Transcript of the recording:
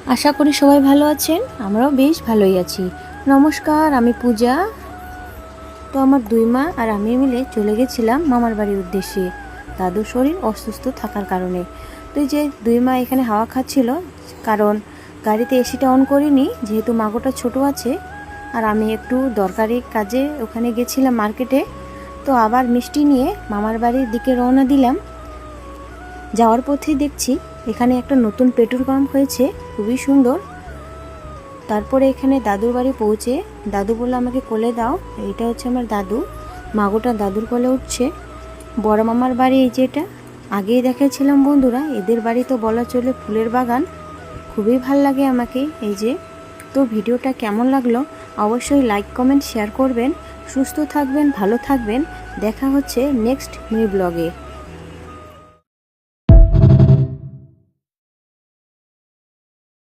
আশা করি সবাই ভালো আছেন, আমরাও বেশ ভালোই আছি। নমস্কার, আমি পূজা। তো আমার দুই মা আর আমি মিলে চলে গেছিলাম মামার বাড়ির উদ্দেশ্যে, দাদুর শরীর অসুস্থ থাকার কারণে। তো এই যে দুই মা এখানে হাওয়া খাচ্ছিল, কারণ গাড়িতে এসিটা অন করিনি, যেহেতু মাগোটা ছোট আছে। আর আমি একটু দরকারি কাজে ওখানে গেছিলাম মার্কেটে। তো আবার মিষ্টি নিয়ে মামার বাড়ির দিকে রওনা দিলাম। যাওয়ার পথেই দেখছি এখানে একটা নতুন পেট্রোল পাম্প হয়েছে, খুবই সুন্দর। তারপরে এখানে দাদুর বাড়ি পৌঁছে দাদু বলল আমাকে কোলে দাও। এইটা হচ্ছে আমার দাদু, মাগোটা দাদুর কোলে উঠছে। বড় মামার বাড়ি এই যে এটা, আগেই দেখেছিলাম বন্ধুরা। এদের বাড়ি তো বলা চলে ফুলের বাগান, খুবই ভাল লাগে আমাকে। এই যে, তো ভিডিওটা কেমন লাগলো অবশ্যই লাইক কমেন্ট শেয়ার করবেন। সুস্থ থাকবেন, ভালো থাকবেন। দেখা হচ্ছে নেক্সট নিউ ব্লগে।